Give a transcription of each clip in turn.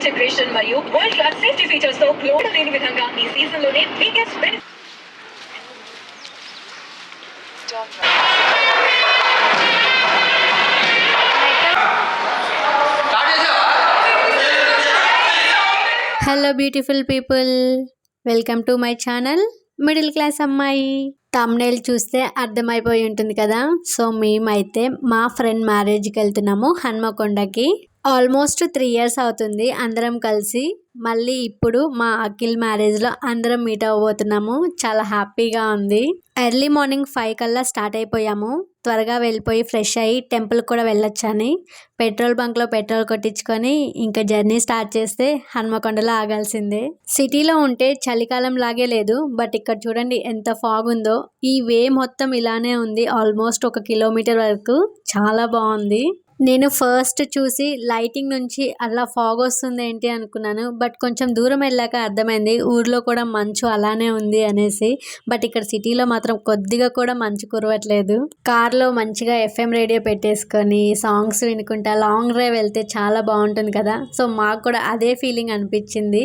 Integration మరియు world class safety features తో global లేని విధంగా ఈ సీజన్ లోనే biggest benefit. Hello beautiful people, welcome to my channel middle class అమ్మాయి. థంబ్నెయిల్ చూస్తే అర్థమైపోయి ఉంటుంది కదా. సో మేమైతే మా ఫ్రెండ్ మ్యారేజ్కి వెళ్తున్నాము హన్మకొండకి. ఆల్మోస్ట్ 3 years అవుతుంది అందరం కలిసి. మళ్ళీ ఇప్పుడు మా అఖిల్ మ్యారేజ్లో అందరం మీట్ అవ్వబోతున్నాము. చాలా హ్యాపీగా ఉంది. ఎర్లీ మార్నింగ్ 5 కల్లా స్టార్ట్ అయిపోయాము. త్వరగా వెళ్ళిపోయి ఫ్రెష్ అయ్యి టెంపుల్కి కూడా వెళ్ళొచ్చని పెట్రోల్ బంక్లో పెట్రోల్ కొట్టించుకొని ఇంకా జర్నీ స్టార్ట్ చేస్తే హన్మకొండలో ఆగాల్సిందే. సిటీలో ఉంటే చలికాలం లాగే లేదు, బట్ ఇక్కడ చూడండి ఎంత ఫాగ్ ఉందో. ఈ వే మొత్తం ఇలానే ఉంది ఆల్మోస్ట్ 1 kilometer వరకు. చాలా బాగుంది. నేను ఫస్ట్ చూసి లైటింగ్ నుంచి అలా ఫాగ్ వస్తుంది ఏంటి అనుకున్నాను, బట్ కొంచెం దూరం వెళ్ళాక అర్థమైంది ఊర్లో కూడా మంచు అలానే ఉంది అనేసి. బట్ ఇక్కడ సిటీలో మాత్రం కొద్దిగా కూడా మంచు కురవట్లేదు. కార్లో మంచిగా FM రేడియో పెట్టేసుకొని సాంగ్స్ వినుకుంటా లాంగ్ డ్రైవ్ వెళ్తే చాలా బాగుంటుంది కదా. సో మాకు కూడా అదే ఫీలింగ్ అనిపించింది.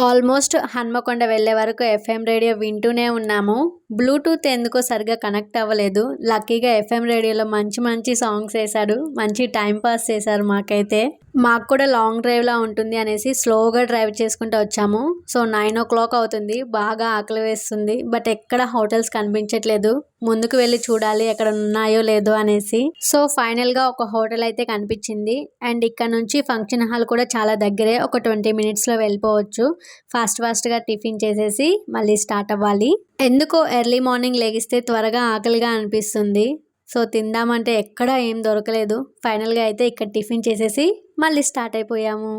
ఆల్మోస్ట్ హన్మకొండ వెళ్ళే వరకు FM రేడియో వింటూనే ఉన్నాము. బ్లూటూత్ ఎందుకో సరిగ్గా కనెక్ట్ అవ్వలేదు. లక్కీగా FM రేడియోలో మంచి మంచి సాంగ్స్ వేశాడు. మంచి టైం పాస్ చేశారు మాకైతే. మాకు కూడా లాంగ్ డ్రైవ్లా ఉంటుంది అనేసి స్లోగా డ్రైవ్ చేసుకుంటూ వచ్చాము. సో 9 o'clock అవుతుంది. బాగా ఆకలి వేస్తుంది, బట్ ఎక్కడ హోటల్స్ కనిపించట్లేదు. ముందుకు వెళ్ళి చూడాలి ఎక్కడ ఉన్నాయో లేదో అనేసి. సో ఫైనల్గా ఒక హోటల్ అయితే కనిపించింది. అండ్ ఇక్కడ నుంచి ఫంక్షన్ హాల్ కూడా చాలా దగ్గరే, ఒక 20 minutesలో వెళ్ళిపోవచ్చు. ఫాస్ట్గా టిఫిన్ చేసేసి మళ్ళీ స్టార్ట్ అవ్వాలి. ఎందుకో ఎర్లీ మార్నింగ్ లెగిస్తే త్వరగా ఆకలిగా అనిపిస్తుంది. సో తిందామంటే ఎక్కడ ఏం దొరకలేదు. ఫైనల్గా అయితే ఇక్కడ టిఫిన్ చేసేసి మళ్ళీ స్టార్ట్ అయిపోయాము.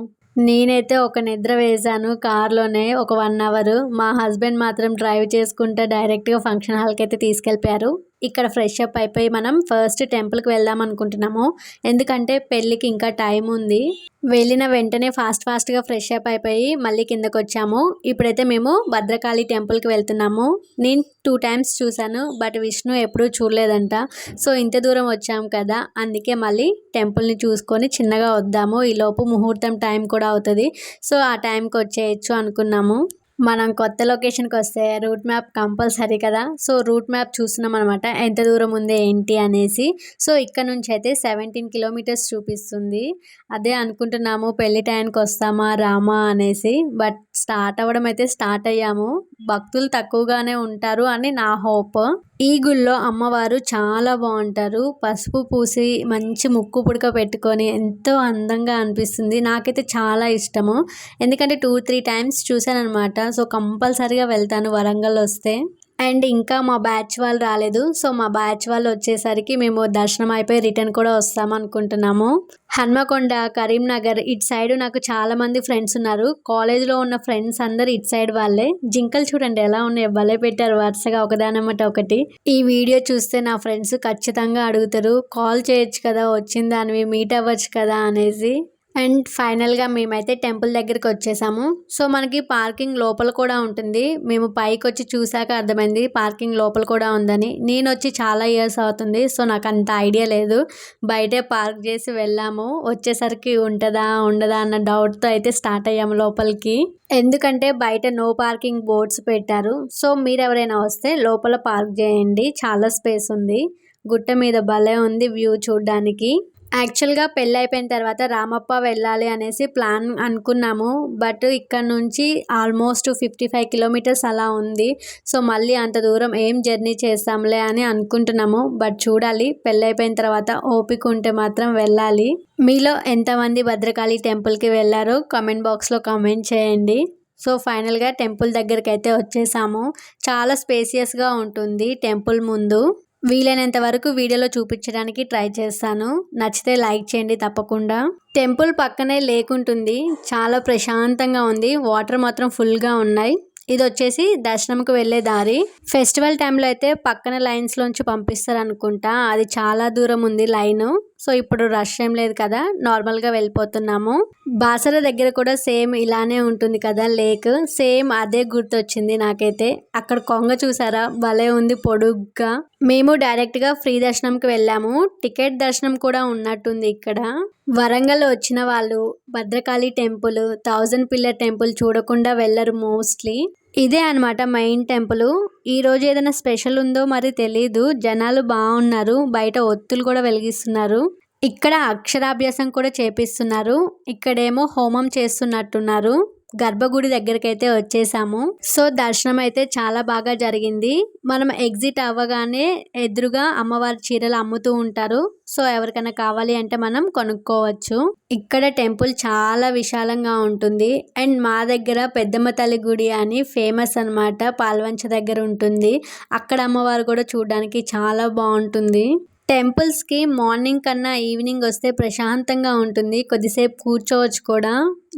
నేనైతే ఒక నిద్ర వేశాను కార్లోనే ఒక 1 hour. మా హస్బెండ్ మాత్రం డ్రైవ్ చేసుకుంటూ డైరెక్ట్గా ఫంక్షన్ హాల్కి అయితే తీసుకెళ్ళిపోయారు. ఇక్కడ ఫ్రెష్ అప్ అయిపోయి మనం ఫస్ట్ టెంపుల్కి వెళ్దాం అనుకుంటున్నాము. ఎందుకంటే పెళ్ళికి ఇంకా టైం ఉంది. వెళ్ళిన వెంటనే ఫాస్ట్గా ఫ్రెష్ అప్ అయిపోయి మళ్ళీ కిందకు వచ్చాము. ఇప్పుడైతే మేము భద్రకాళి టెంపుల్కి వెళ్తున్నాము. నేను 2 times చూశాను, బట్ విష్ణు ఎప్పుడూ చూడలేదంట. సో ఇంత దూరం వచ్చాము కదా, అందుకే మళ్ళీ టెంపుల్ని చూసుకొని చిన్నగా వద్దాము. ఈలోపు ముహూర్తం టైం కూడా అవుతుంది. సో ఆ టైంకి వచ్చేయచ్చు అనుకున్నాము. మనం కొత్త లొకేషన్కి వస్తే రూట్ మ్యాప్ కంపల్సరీ కదా. సో రూట్ మ్యాప్ చూస్తున్నాం అనమాట, ఎంత దూరం ఉంది ఏంటి అనేసి. సో ఇక్కడ నుంచి అయితే 17 kilometers చూపిస్తుంది. అదే అనుకుంటున్నాము పెళ్లి టైంకి వస్తామా రామా అనేసి. బట్ స్టార్ట్ అవ్వడం అయితే స్టార్ట్ అయ్యాము. భక్తులు తక్కువగానే ఉంటారు అని నా హోప్. ఈ గుళ్ళో అమ్మవారు చాలా బాగుంటారు. పసుపు పూసి మంచి ముక్కు పుడక పెట్టుకొని ఎంతో అందంగా అనిపిస్తుంది. నాకైతే చాలా ఇష్టము, ఎందుకంటే 2-3 times చూశాను అనమాట. సో కంపల్సరీగా వెళ్తాను వరంగల్ వస్తే. అండ్ ఇంకా మా బ్యాచ్ వాళ్ళు రాలేదు. సో మా బ్యాచ్ వాళ్ళు వచ్చేసరికి మేము దర్శనం అయిపోయి రిటర్న్ కూడా వస్తాం అనుకుంటున్నాము. హన్మకొండ, కరీంనగర్ ఇటు సైడ్ నాకు చాలా మంది ఫ్రెండ్స్ ఉన్నారు. కాలేజ్లో ఉన్న ఫ్రెండ్స్ అందరు ఇటు సైడ్ వాళ్ళే. జింకలు చూడండి ఎలా ఉన్నాయో, భలే పెట్టారు వరుసగా ఒకదానమాట ఒకటి. ఈ వీడియో చూస్తే నా ఫ్రెండ్స్ ఖచ్చితంగా అడుగుతారు, కాల్ చేయొచ్చు కదా వచ్చిన దానివి, మీట్ అవ్వచ్చు కదా అనేసి. అండ్ ఫైనల్గా మేమైతే టెంపుల్ దగ్గరికి వచ్చేసాము. సో మనకి పార్కింగ్ లోపల కూడా ఉంటుంది. మేము పైకి వచ్చి చూసాక అర్థమైంది పార్కింగ్ లోపల కూడా ఉందని. నేను వచ్చి చాలా ఇయర్స్ అవుతుంది, సో నాకు అంత ఐడియా లేదు. బయటే పార్క్ చేసి వెళ్ళాము. వచ్చేసరికి ఉంటుందా ఉండదా అన్న డౌట్తో అయితే స్టార్ట్ అయ్యాము లోపలికి. ఎందుకంటే బయట నో పార్కింగ్ బోర్డ్స్ పెట్టారు. సో మీరు ఎవరైనా వస్తే లోపల పార్క్ చేయండి, చాలా స్పేస్ ఉంది. గుట్ట మీద భలే ఉంది వ్యూ చూడడానికి. యాక్చువల్గా పెళ్ళి అయిపోయిన తర్వాత రామప్ప వెళ్ళాలి అనేసి ప్లాన్ అనుకున్నాము, బట్ ఇక్కడ నుంచి ఆల్మోస్ట్ 55 kilometers అలా ఉంది. సో మళ్ళీ అంత దూరం ఏం జర్నీ చేస్తాంలే అని అనుకుంటున్నాము. బట్ చూడాలి, పెళ్ళి అయిపోయిన తర్వాత ఓపిక ఉంటే మాత్రం వెళ్ళాలి. మీలో ఎంతమంది భద్రకాళి టెంపుల్కి వెళ్ళారో కామెంట్ బాక్స్లో కామెంట్ చేయండి. సో ఫైనల్గా టెంపుల్ దగ్గరికి అయితే వచ్చేసాము. చాలా స్పేసియస్గా ఉంటుంది టెంపుల్ ముందు. వీలైనంత వరకు వీడియోలో చూపించడానికి ట్రై చేస్తాను. నచ్చితే లైక్ చేయండి తప్పకుండా. టెంపుల్ పక్కనే లేక్ ఉంటుంది, చాలా ప్రశాంతంగా ఉంది. వాటర్ మాత్రం ఫుల్గా ఉన్నాయి. ఇది వచ్చేసి దర్శనంకు వెళ్ళే దారి. ఫెస్టివల్ టైంలో అయితే పక్కన లైన్స్లోంచి పంపిస్తారు అనుకుంటా, అది చాలా దూరం ఉంది లైన్. సో ఇప్పుడు రష్ ఏం లేదు కదా, నార్మల్గా వెళ్ళిపోతున్నాము. బాసర దగ్గర కూడా సేమ్ ఇలానే ఉంటుంది కదా లేక్, సేమ్ అదే గుర్తొచ్చింది నాకైతే. అక్కడ కొంగ చూసారా, భలే ఉంది పొడుగ్గా. మేము డైరెక్ట్గా ఫ్రీ దర్శనంకి వెళ్ళాము. టికెట్ దర్శనం కూడా ఉన్నట్టుంది ఇక్కడ. వరంగల్ వచ్చిన వాళ్ళు భద్రకాళి టెంపుల్, 1000 పిల్లర్ టెంపుల్ చూడకుండా వెళ్ళరు మోస్ట్లీ. ఇదే అన్నమాట మెయిన్ టెంపుల్. ఈ రోజు ఏదైనా స్పెషల్ ఉందో మరి తెలీదు. జనాలు బాగున్నారు, బయట ఒత్తులు కూడా వెలిగిస్తున్నారు. ఇక్కడ అక్షరాభ్యాసం కూడా చేపిస్తున్నారు. ఇక్కడేమో హోమం చేస్తున్నట్టున్నారు. గర్భగుడి దగ్గరకైతే వచ్చేసాము. సో దర్శనం అయితే చాలా బాగా జరిగింది. మనం ఎగ్జిట్ అవ్వగానే ఎదురుగా అమ్మవారి చీరలు అమ్ముతూ ఉంటారు. సో ఎవరికైనా కావాలి అంటే మనం కొనుక్కోవచ్చు. ఇక్కడ టెంపుల్ చాలా విశాలంగా ఉంటుంది. అండ్ మా దగ్గర పెద్దమ్మ తల్లి గుడి అని ఫేమస్ అన్నమాట, పాల్వంచ దగ్గర ఉంటుంది. అక్కడ అమ్మవారు కూడా చూడడానికి చాలా బాగుంటుంది. టెంపుల్స్కి మార్నింగ్ కన్నా ఈవినింగ్ వస్తే ప్రశాంతంగా ఉంటుంది, కొద్దిసేపు కూర్చోవచ్చు కూడా.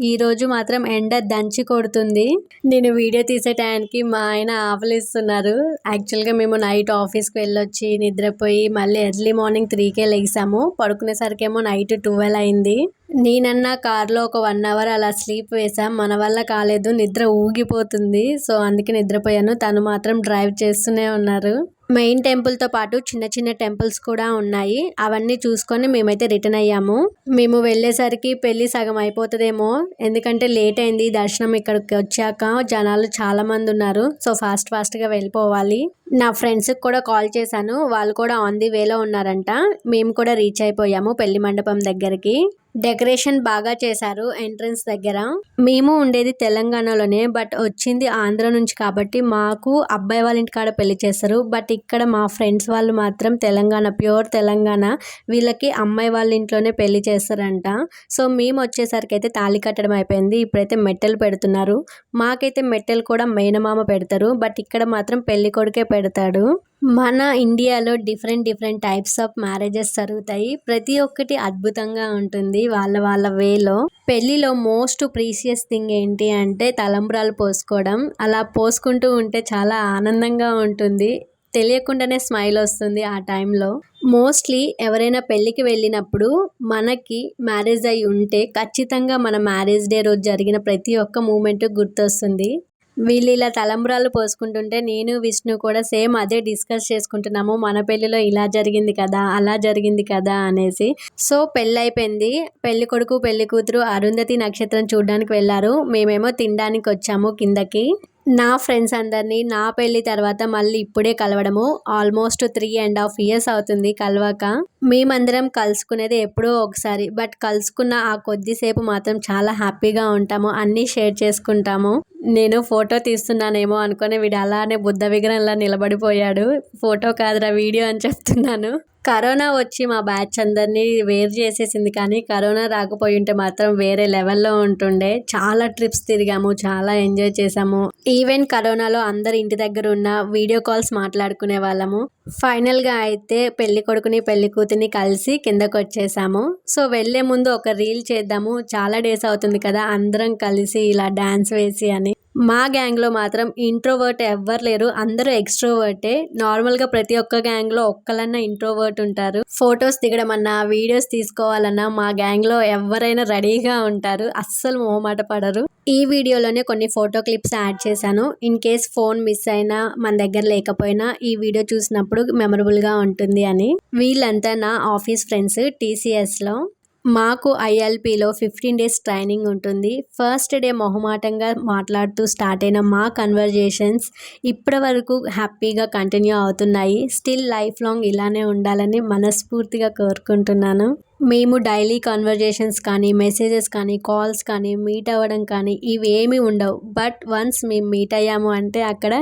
ఈరోజు మాత్రం ఎండ దంచి కొడుతుంది. నేను వీడియో తీసే టైంకి మా ఆయన ఆవలిస్తున్నారు. యాక్చువల్గా మేము నైట్ ఆఫీస్కి వెళ్ళొచ్చి నిద్రపోయి మళ్ళీ ఎర్లీ మార్నింగ్ 3కే లేసాము. పడుకునేసరికేమో నైట్ 12 అయింది. నేనన్నా కార్లో ఒక 1 అవర్ అలా స్లీప్ వేసాం. మన వల్ల కాలేదు, నిద్ర ఊగిపోతుంది. సో అందుకే నిద్రపోయాను. తను మాత్రం డ్రైవ్ చేస్తూనే ఉన్నారు. మెయిన్ టెంపుల్తో పాటు చిన్న చిన్న టెంపుల్స్ కూడా ఉన్నాయి. అవన్నీ చూసుకొని మేమైతే రిటర్న్ అయ్యాము. మేము వెళ్ళేసరికి పెళ్లి సగం అయిపోతుందేమో, ఎందుకంటే లేట్ అయింది. దర్శనం ఇక్కడికి వచ్చాక జనాలు చాలా మంది ఉన్నారు. సో ఫాస్ట్గా వెళ్ళిపోవాలి. నా ఫ్రెండ్స్కి కూడా కాల్ చేశాను, వాళ్ళు కూడా ఆన్ ది వేలో ఉన్నారంట. మేము కూడా రీచ్ అయిపోయాము పెళ్లి మండపం దగ్గరికి. డెకరేషన్ బాగా చేశారు ఎంట్రన్స్ దగ్గర. మేము ఉండేది తెలంగాణలోనే, బట్ వచ్చింది ఆంధ్ర నుంచి కాబట్టి మాకు అబ్బాయి వాళ్ళ ఇంటికాడ పెళ్లి చేస్తారు. బట్ ఇక్కడ మా ఫ్రెండ్స్ వాళ్ళు మాత్రం తెలంగాణ, ప్యూర్ తెలంగాణ. వీళ్ళకి అమ్మాయి వాళ్ళ ఇంట్లోనే పెళ్లి చేస్తారంట. సో మేము వచ్చేసరికి అయితే తాళి కట్టడం అయిపోయింది. ఇప్పుడైతే మెట్టెలు పెడుతున్నారు. మాకైతే మెట్టెలు కూడా మేనమామ పెడతారు, బట్ ఇక్కడ మాత్రం పెళ్లి కొడుకే పెడతాడు. మన ఇండియాలో డిఫరెంట్ టైప్స్ ఆఫ్ మ్యారేజెస్ జరుగుతాయి. ప్రతి ఒక్కటి అద్భుతంగా ఉంటుంది వాళ్ళ వేలో. పెళ్లిలో మోస్ట్ ప్రీషియస్ థింగ్ ఏంటి అంటే తలంబ్రాలు పోసుకోవడం. అలా పోసుకుంటూ ఉంటే చాలా ఆనందంగా ఉంటుంది. తెలియకుండానే స్మైల్ వస్తుంది ఆ టైంలో. మోస్ట్లీ ఎవరైనా పెళ్ళికి వెళ్ళినప్పుడు మనకి మ్యారేజ్ అయి ఉంటే ఖచ్చితంగా మన మ్యారేజ్ డే రోజు జరిగిన ప్రతి ఒక్క మూమెంట్ గుర్తొస్తుంది. వీళ్ళు ఇలా తలంబ్రాలు పోసుకుంటుంటే నేను విష్ణు కూడా సేమ్ అదే డిస్కస్ చేసుకుంటున్నాము. మన పెళ్లిలో ఇలా జరిగింది కదా, అలా జరిగింది కదా అనేసి. సో పెళ్ళైపోయింది. పెళ్లి కొడుకు పెళ్లి కూతురు అరుంధతి నక్షత్రం చూడడానికి వెళ్ళారు. మేమేమో తినడానికి వచ్చాము కిందకి. నా ఫ్రెండ్స్ అందరినీ నా పెళ్లి తర్వాత మళ్ళీ ఇప్పుడే కలవడము. ఆల్మోస్ట్ 3.5 years అవుతుంది కలవక. మేమందరం కలుసుకునేది ఎప్పుడో ఒకసారి, బట్ కలుసుకున్న ఆ కొద్దిసేపు మాత్రం చాలా హ్యాపీగా ఉంటాము. అన్నీ షేర్ చేసుకుంటాము. నేను ఫోటో తీస్తున్నానేమో అనుకుని వీడు అలానే బుద్ధ విగ్రహంలా నిలబడిపోయాడు. ఫోటో కాదురా వీడియో అని చెప్తున్నాను. కరోనా వచ్చి మా బ్యాచ్ అందరినీ వేరు చేసేసింది, కానీ కరోనా రాకపోయి ఉంటే మాత్రం వేరే లెవెల్లో ఉంటుండే. చాలా ట్రిప్స్ తిరిగాము, చాలా ఎంజాయ్ చేసాము. ఈవెన్ కరోనాలో అందరు ఇంటి దగ్గర ఉన్న వీడియో కాల్స్ మాట్లాడుకునే వాళ్ళము. ఫైనల్గా అయితే పెళ్లి కొడుకుని పెళ్లి కూతుర్ని కలిసి కిందకు వచ్చేసాము. సో వెళ్లే ముందు ఒక రీల్ చేద్దాము, చాలా డేస్ అవుతుంది కదా అందరం కలిసి ఇలా డాన్స్ వేసి అని. మా గ్యాంగ్లో మాత్రం ఇంట్రోవర్ట్ ఎవ్వరు లేరు, అందరూ ఎక్స్ట్రోవర్టే. నార్మల్గా ప్రతి ఒక్క గ్యాంగ్లో ఒక్కలన్నా ఇంట్రోవర్ట్ ఉంటారు. ఫొటోస్ దిగడం అన్నా వీడియోస్ తీసుకోవాలన్నా మా గ్యాంగ్లో ఎవరైనా రెడీగా ఉంటారు, అస్సలు మొహమాట పడరు. ఈ వీడియోలోనే కొన్ని ఫోటో క్లిప్స్ యాడ్ చేశాను. ఇన్ కేస్ ఫోన్ మిస్ అయినా మన దగ్గర లేకపోయినా ఈ వీడియో చూసినప్పుడు మెమరబుల్గా ఉంటుంది అని. వీళ్ళంతా నా ఆఫీస్ ఫ్రెండ్స్ TCSలో. మాకు ILPలో 15 days ట్రైనింగ్ ఉంటుంది. ఫస్ట్ డే మొహమాటంగా మాట్లాడుతూ స్టార్ట్ అయిన మా కన్వర్జేషన్స్ ఇప్పటి వరకు హ్యాపీగా కంటిన్యూ అవుతున్నాయి. స్టిల్ లైఫ్ లాంగ్ ఇలానే ఉండాలని మనస్ఫూర్తిగా కోరుకుంటున్నాను. మేము డైలీ కన్వర్జేషన్స్ కానీ, మెసేజెస్ కానీ, కాల్స్ కానీ, మీట్ అవ్వడం కానీ ఇవేమీ ఉండవు. బట్ వన్స్ మేము మీట్ అయ్యాము అంటే అక్కడ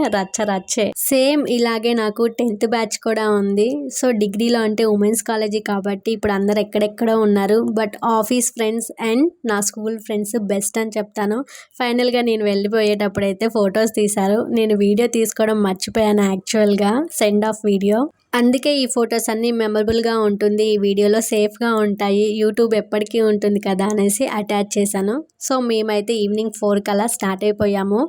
రచ్చే. సేమ్ ఇలాగే నాకు 10th బ్యాచ్ కూడా ఉంది. సో డిగ్రీలో అంటే ఉమెన్స్ కాలేజీ కాబట్టి ఇప్పుడు అందరు ఎక్కడెక్కడో ఉన్నారు. బట్ ఆఫీస్ ఫ్రెండ్స్ అండ్ నా స్కూల్ ఫ్రెండ్స్ బెస్ట్ అని చెప్తాను. ఫైనల్గా నేను వెళ్ళిపోయేటప్పుడు అయితే ఫొటోస్ తీశారు. నేను వీడియో తీసుకోవడం మర్చిపోయాను యాక్చువల్గా, సెండ్ ఆఫ్ వీడియో. అందుకే ఈ ఫొటోస్ అన్నీ మెమరబుల్గా ఉంటుంది, ఈ వీడియోలో సేఫ్గా ఉంటాయి, యూట్యూబ్ ఎప్పటికీ ఉంటుంది కదా అనేసి అటాచ్ చేశాను. సో మేమైతే ఈవినింగ్ 4 అలా స్టార్ట్ అయిపోయాము.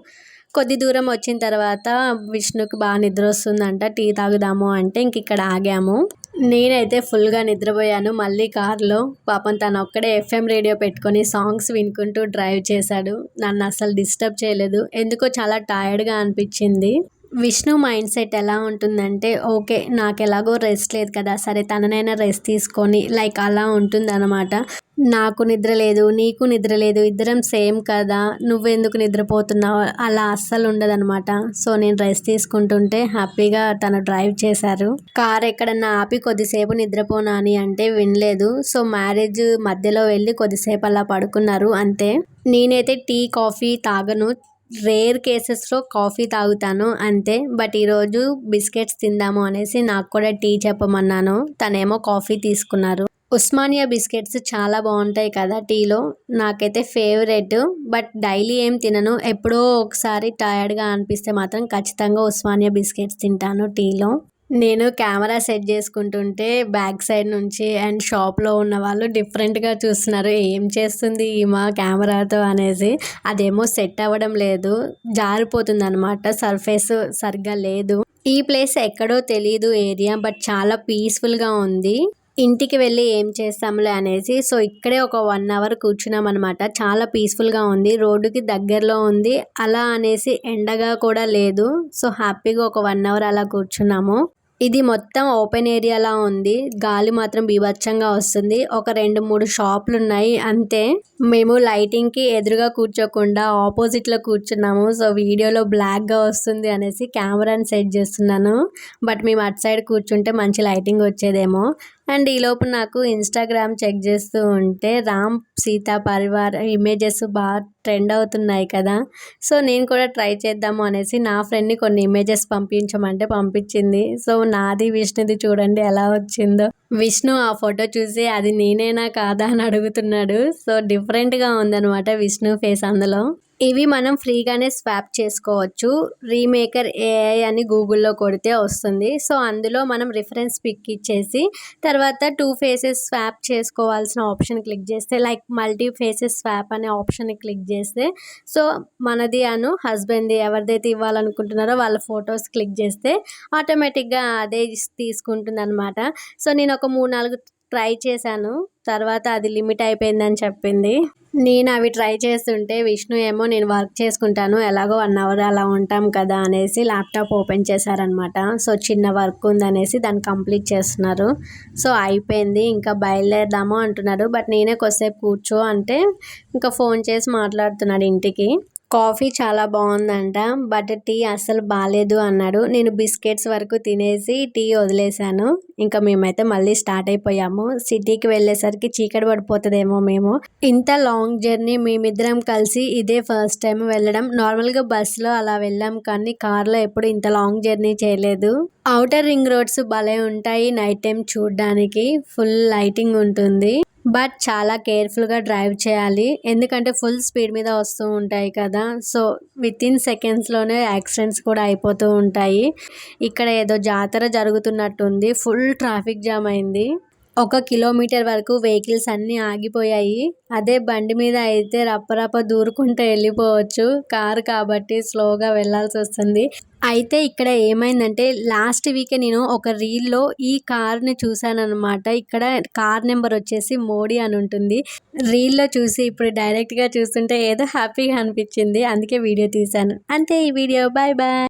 కొద్ది దూరం వచ్చిన తర్వాత విష్ణుకి బాగా నిద్ర వస్తుందంట, టీ తాగుదాము అంటే ఇంక ఇక్కడ ఆగాము. నేనైతే ఫుల్గా నిద్రపోయాను మళ్ళీ కార్లో. పాపం తను ఒక్కడే ఎఫ్ఎం రేడియో పెట్టుకొని సాంగ్స్ వినుకుంటూ డ్రైవ్ చేశాడు. నన్ను అసలు డిస్టర్బ్ చేయలేదు. ఎందుకో చాలా టైర్డ్గా అనిపించింది. విష్ణు మైండ్ సెట్ ఎలా ఉంటుందంటే, ఓకే నాకెలాగో రెస్ట్ లేదు కదా, సరే తననైనా రెస్ట్ తీసుకొని లైక్ అలా ఉంటుందన్నమాట. నాకు నిద్ర లేదు, నీకు నిద్ర లేదు, ఇద్దరం సేమ్ కదా, నువ్వెందుకు నిద్రపోతున్నావు, అలా అస్సలు ఉండదన్నమాట. సో నేను రెస్ట్ తీసుకుంటుంటే హ్యాపీగా తను డ్రైవ్ చేశారు. కార్ ఎక్కడన్నా ఆపి కొద్దిసేపు నిద్రపోనా అని అంటే వినలేదు. సో మ్యారేజ్ మధ్యలో వెళ్ళి కొద్దిసేపు అలా పడుకున్నారు అంతే. నేనైతే టీ కాఫీ తాగను. రేర్ కేసెస్లో కాఫీ తాగుతాను అంతే. బట్ ఈరోజు బిస్కెట్స్ తిందాము అనేసి నాకు కూడా టీ చెప్పమన్నాను. తనేమో కాఫీ తీసుకున్నారు. ఉస్మానియా బిస్కెట్స్ చాలా బాగుంటాయి కదా టీలో, నాకైతే ఫేవరెట్. బట్ డైలీ ఏం తినను, ఎప్పుడో ఒకసారి టైర్డ్గా అనిపిస్తే మాత్రం ఖచ్చితంగా ఉస్మానియా బిస్కెట్స్ తింటాను టీలో. నేను కెమెరా సెట్ చేసుకుంటుంటే బ్యాక్ సైడ్ నుంచి అండ్ షాప్లో ఉన్న వాళ్ళు డిఫరెంట్గా చూస్తున్నారు, ఏం చేస్తుంది ఈమె కెమెరాతో అనేసి. అదేమో సెట్ అవ్వడం లేదు, జారిపోతుంది అనమాట, సర్ఫేస్ సరిగ్గా లేదు. ఈ ప్లేస్ ఎక్కడో తెలియదు ఏరియా, బట్ చాలా పీస్ఫుల్గా ఉంది. ఇంటికి వెళ్ళి ఏం చేస్తాంలే అనేసి సో ఇక్కడే ఒక 1 అవర్ కూర్చున్నాం అనమాట. చాలా పీస్ఫుల్గా ఉంది, రోడ్డుకి దగ్గరలో ఉంది, అలా అనేసి ఎండగా కూడా లేదు. సో హ్యాపీగా ఒక 1 అవర్ అలా కూర్చున్నాము. ఇది మొత్తం ఓపెన్ ఏరియాలా ఉంది, గాలి మాత్రం బీభత్సంగా వస్తుంది. ఒక 2-3 షాపులు ఉన్నాయి అంతే. మేము లైటింగ్కి ఎదురుగా కూర్చోకుండా ఆపోజిట్లో కూర్చున్నాము. సో వీడియోలో బ్లాక్గా వస్తుంది అనేసి కెమెరాని సెట్ చేస్తున్నాను. బట్ మేము అటు సైడ్ కూర్చుంటే మంచి లైటింగ్ వచ్చేదేమో. అండ్ ఈలోపు నాకు ఇన్స్టాగ్రామ్ చెక్ చేస్తూ ఉంటే రామ్ సీతా పరివార్ ఇమేజెస్ బాగా ట్రెండ్ అవుతున్నాయి కదా. సో నేను కూడా ట్రై చేద్దాము అనేసి నా ఫ్రెండ్ని కొన్ని ఇమేజెస్ పంపించమంటే పంపించింది. సో నాది విష్ణుది చూడండి ఎలా వచ్చిందో. విష్ణు ఆ ఫోటో చూసి అది నేనేనా కాదా అని అడుగుతున్నాడు. సో డిఫరెంట్గా ఉందన్నమాట విష్ణు ఫేస్ అందులో. ఇవి మనం ఫ్రీగానే స్వాప్ చేసుకోవచ్చు. రీమేకర్ ఏఐ అని గూగుల్లో కొడితే వస్తుంది. సో అందులో మనం రిఫరెన్స్ పిక్ ఇచ్చేసి తర్వాత 2 ఫేసెస్ స్వాప్ చేసుకోవాల్సిన ఆప్షన్ క్లిక్ చేస్తే లైక్ మల్టీ ఫేసెస్ స్వాప్ అనే ఆప్షన్ క్లిక్ చేస్తే సో మనది హస్బెండ్ది ఎవరిదైతే ఇవ్వాలనుకుంటున్నారో వాళ్ళ ఫొటోస్ క్లిక్ చేస్తే ఆటోమేటిక్గా అదే తీసుకుంటుంది అనమాట. సో నేను ఒక 3-4 ట్రై చేశాను, తర్వాత అది లిమిట్ అయిపోయిందని చెప్పింది. నేను అవి ట్రై చేస్తుంటే విష్ణు ఏమో నేను వర్క్ చేసుకుంటాను, ఎలాగో 1 అవర్ అలా ఉంటాం కదా అనేసి ల్యాప్టాప్ ఓపెన్ చేశారనమాట. సో చిన్న వర్క్ ఉందనేసి దాన్ని కంప్లీట్ చేస్తున్నారు. సో అయిపోయింది, ఇంకా బయలుదేరదాము అంటున్నారు. బట్ నేనే కొద్దిసేపు కూర్చో అంటే ఇంకా ఫోన్ చేసి మాట్లాడుతున్నాడు ఇంటికి. కాఫీ చాలా బాగుందంట, బట్ టీ అస్సలు బాగాలేదు అన్నాడు. నేను బిస్కెట్స్ వరకు తినేసి టీ వదిలేశాను. ఇంకా మేమైతే మళ్ళీ స్టార్ట్ అయిపోయాము. సిటీకి వెళ్ళేసరికి చీకటి పడిపోతుందేమో. మేము ఇంత లాంగ్ జర్నీ మేమిద్దరం కలిసి ఇదే ఫస్ట్ టైం వెళ్ళడం. నార్మల్గా బస్సులో అలా వెళ్ళాం కానీ కార్లో ఎప్పుడు ఇంత లాంగ్ జర్నీ చేయలేదు. ఔటర్ రింగ్ రోడ్స్ భలే ఉంటాయి నైట్ టైం చూడడానికి, ఫుల్ లైటింగ్ ఉంటుంది. బట్ చాలా కేర్ఫుల్గా డ్రైవ్ చేయాలి, ఎందుకంటే ఫుల్ స్పీడ్ మీద వస్తూ ఉంటాయి కదా. సో వితిన్ సెకండ్స్లోనే యాక్సిడెంట్స్ కూడా అయిపోతూ ఉంటాయి. ఇక్కడ ఏదో జాతర జరుగుతున్నట్టుంది, ఫుల్ ట్రాఫిక్ జామ్ అయింది. 1 కిలోమీటర్ వరకు వెహికల్స్ అన్నీ ఆగిపోయాయి. అదే బండి మీద అయితే రప్పరప్ప దూరుకుంటూ వెళ్ళిపోవచ్చు, కారు కాబట్టి స్లోగా వెళ్ళాల్సి వస్తుంది. అయితే ఇక్కడ ఏమైందంటే లాస్ట్ వీకే నేను ఒక రీల్లో ఈ కార్ని చూశాను అనమాట. ఇక్కడ కార్ నెంబర్ వచ్చేసి మోడీ అని ఉంటుంది. రీల్లో చూసి ఇప్పుడు డైరెక్ట్గా చూస్తుంటే ఏదో హ్యాపీగా అనిపించింది, అందుకే వీడియో తీశాను అంతే. ఈ వీడియో బాయ్ బాయ్.